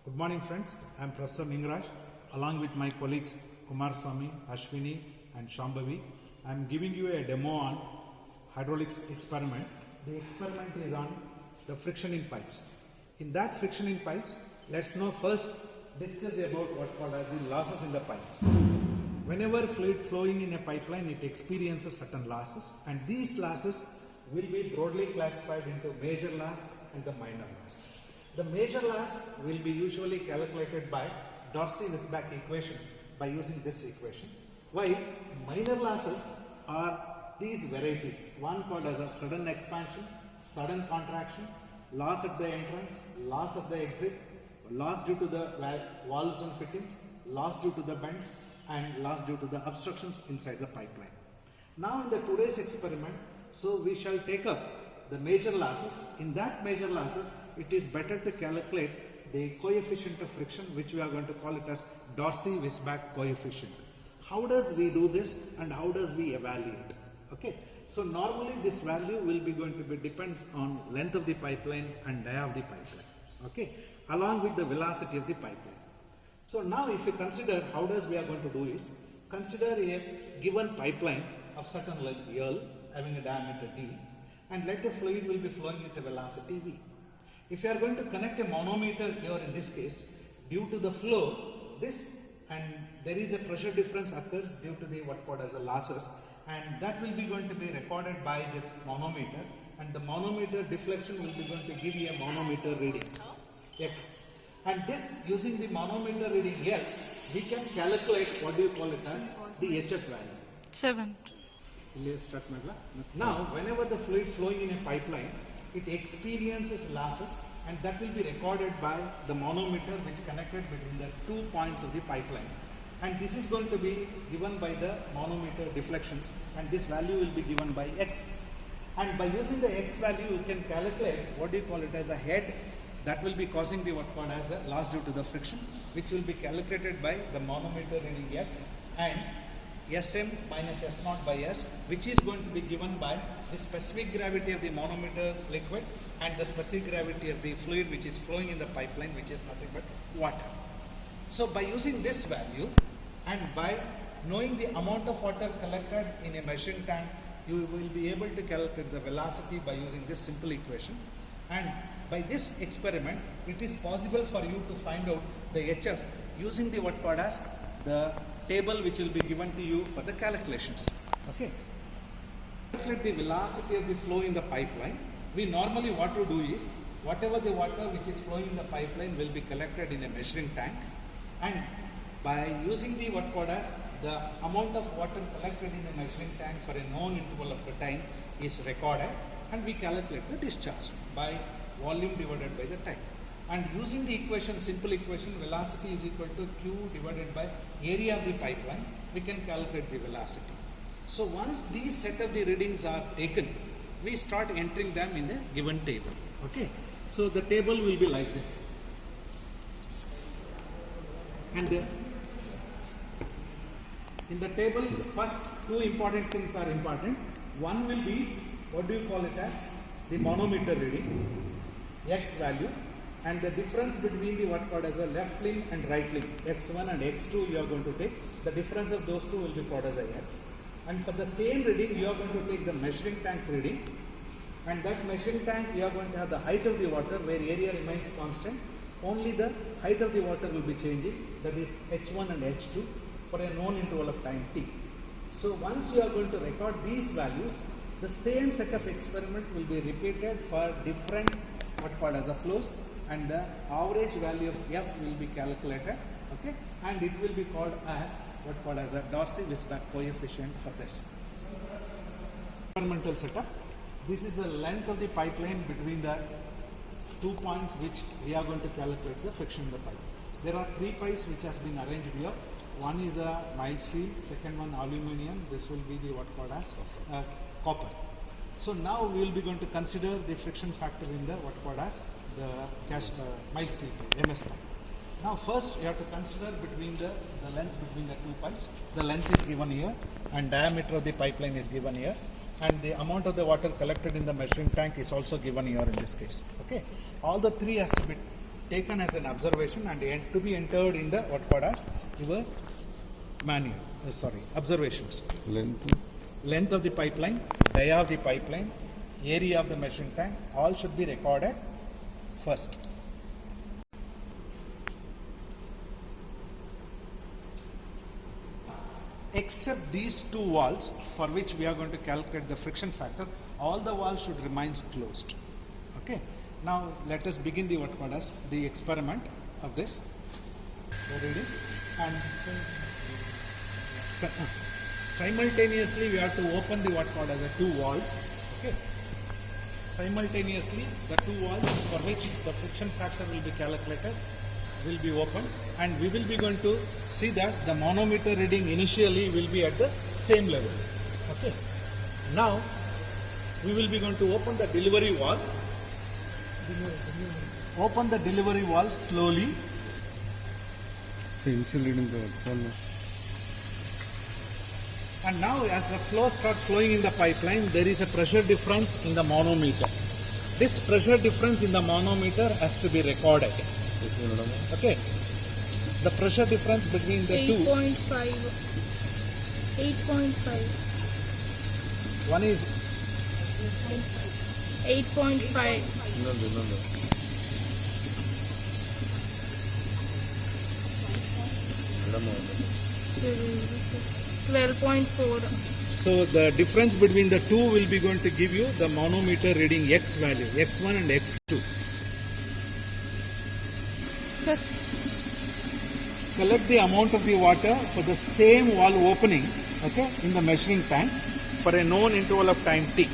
Good morning friends, I am Professor Mingraj along with my colleagues Kumar Swami, Ashwini and Shambhavi. I am giving you a demo on hydraulics experiment. The experiment is on the friction in pipes. In that friction in pipes, let's now first discuss about what called as the losses in the pipe. Whenever fluid flowing in a pipeline, it experiences certain losses, and these losses will be broadly classified into major loss and the minor loss. The major loss will be usually calculated by Darcy-Weisbach equation by using this equation, while minor losses are these varieties. One called as a sudden expansion, sudden contraction, loss at the entrance, loss at the exit, loss due to the valves and fittings, loss due to the bends, and loss due to the obstructions inside the pipeline. Now in the today's experiment, so we shall take up the major losses. In that major losses, it is better to calculate the coefficient of friction, which we are going to call it as Darcy-Weisbach coefficient. How does we do this and how does we evaluate? Okay, so normally this value will be going to be depends on length of the pipeline and dia of the pipeline, okay, along with the velocity of the pipeline. So now if you consider how does we are going to do is, consider a given pipeline of certain length L having a diameter D, and let the fluid will be flowing at a velocity V. If you are going to connect a manometer here in this case, due to the flow, and there is a pressure difference occurs due to the what called as the losses, and that will be going to be recorded by this manometer, and the manometer deflection will be going to give you a manometer reading X. And this, using the manometer reading X, we can calculate what do you call it as the HF value. 7. Now, whenever the fluid flowing in a pipeline, it experiences losses, and that will be recorded by the manometer which connected between the 2 points of the pipeline. And this is going to be given by the manometer deflections, and this value will be given by X. And by using the X value, you can calculate what do you call it as a head that will be causing the what called as the loss due to the friction, which will be calculated by the manometer reading X, and Sm minus S naught by S, which is going to be given by the specific gravity of the manometer liquid and the specific gravity of the fluid which is flowing in the pipeline, which is nothing but water. So by using this value and by knowing the amount of water collected in a measuring tank, you will be able to calculate the velocity by using this simple equation. And by this experiment, it is possible for you to find out the HF using the what called as the table which will be given to you for the calculations. Okay. Calculate the velocity of the flow in the pipeline. We normally what to do is, whatever the water which is flowing in the pipeline will be collected in a measuring tank, and by using the what called as the amount of water collected in a measuring tank for a known interval of the time is recorded, and we calculate the discharge by volume divided by the time. And using the equation, simple equation, velocity is equal to Q divided by area of the pipeline, we can calculate the velocity. So once these set of the readings are taken, we start entering them in the given table. Okay. So the table will be like this. And in the table, first two important things are important. One will be, what do you call it as, the manometer reading, X value, and the difference between the what called as a left limb and right limb, X1 and X2 you are going to take. The difference of those two will be called as a X. And for the same reading, you are going to take the measuring tank reading, and that measuring tank you are going to have the height of the water where area remains constant. Only the height of the water will be changing, that is H1 and H2 for a known interval of time T. So once you are going to record these values, the same set of experiment will be repeated for different what called as a flows, and the average value of F will be calculated, okay, and it will be called as what called as a Darcy-Weisbach coefficient for this experimental setup. This is the length of the pipeline between the 2 points which we are going to calculate the friction in the pipe. There are 3 pipes which has been arranged here. One is a mild steel, second one aluminium, this will be the what called as copper. So now we will be going to consider the friction factor in the what called as the mild steel pipe, MS pipe. Now first you have to consider between the length between the 2 pipes. The length is given here and diameter of the pipeline is given here, and the amount of the water collected in the measuring tank is also given here in this case. Okay, all the three has to be taken as an observation and to be entered in the what called as your manual. Observations. Length of the pipeline, dia of the pipeline, area of the measuring tank, all should be recorded first. Except these two walls for which we are going to calculate the friction factor, all the walls should remain closed. Okay. Now let us begin the what called as the experiment of this. Ready? And simultaneously we have to open the what called as the two walls. Okay. Simultaneously the two walls for which the friction factor will be calculated will be opened, and we will be going to see that the manometer reading initially will be at the same level. Okay. Now we will be going to open the delivery wall. Open the delivery wall slowly. And now as the flow starts flowing in the pipeline, there is a pressure difference in the manometer. This pressure difference in the manometer has to be recorded. Okay. The pressure difference between the 8.5. one is 8.5. $12.4. so the difference between the two will be going to give you the manometer reading X value, X1 and X2. Sir, Collect the amount of the water for the same wall opening, okay, in the measuring tank for a known interval of time t.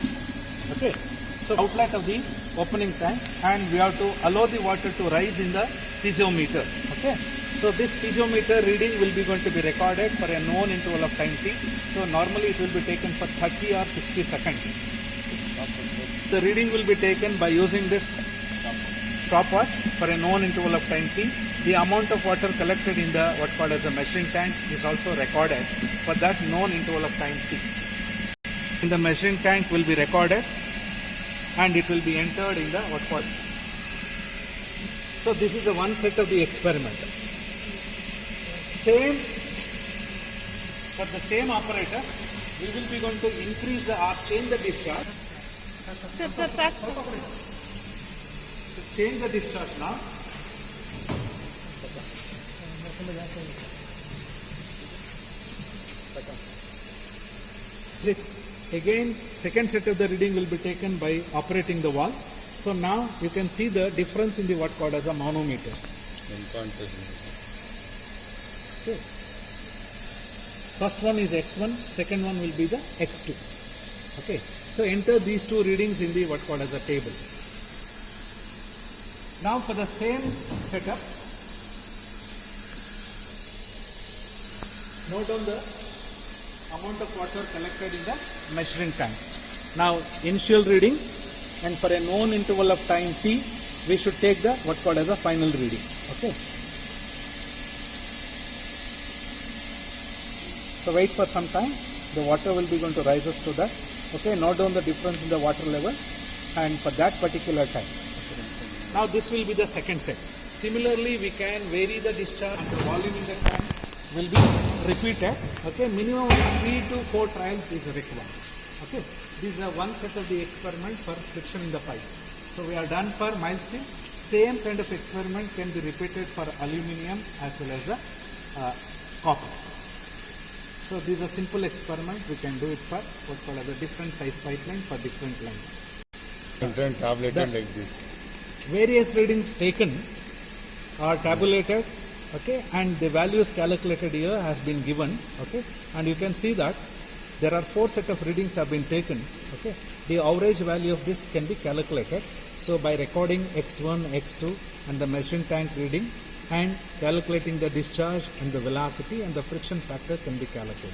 Okay, so outlet of the opening tank, and we have to allow the water to rise in the piezometer. Okay, so this piezometer reading will be going to be recorded for a known interval of time t. So normally it will be taken for 30 or 60 seconds. The reading will be taken by using this stopwatch for a known interval of time t. The amount of water collected in the what called as the measuring tank is also recorded for that known interval of time t. In the measuring tank will be recorded and it will be entered in the what called. So this is a one set of the experiment. Same for the same apparatus, we will be going to increase the or change the discharge. sir. So change the discharge now. Again, second set of the reading will be taken by operating the valve. So now you can see the difference in the what called as the manometers. Okay. First one is X1, second one will be the X2. Okay. So enter these two readings in the what called as a table. Now for the same setup, note down the amount of water collected in the measuring tank. Now initial reading, and for a known interval of time t, we should take the what called as a final reading. Okay. So wait for some time. The water will be going to rise us to that. Okay. Note down the difference in the water level, and for that particular time. Now this will be the second set. Similarly, we can vary the discharge and the volume in the tank will be repeated. Okay, minimum 3 to 4 trials is required. Okay, this is one set of the experiment for friction in the pipe. So we are done for mild steel. Same kind of experiment can be repeated for aluminium as well as the copper. So this is a simple experiment. We can do it for what called as a different size pipeline for different lengths. Tabulated like this. Various readings taken are tabulated, okay, and the values calculated here has been given, okay, and you can see that there are 4 set of readings have been taken, okay. The average value of this can be calculated. So by recording X1, X2 and the measuring tank reading and calculating the discharge and the velocity and the friction factor can be calculated.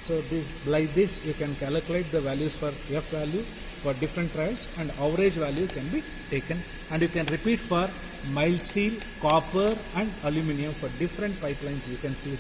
So like this you can calculate the values for F value for different trials, and average value can be taken, and you can repeat for mild steel, copper and aluminium for different pipelines. You can see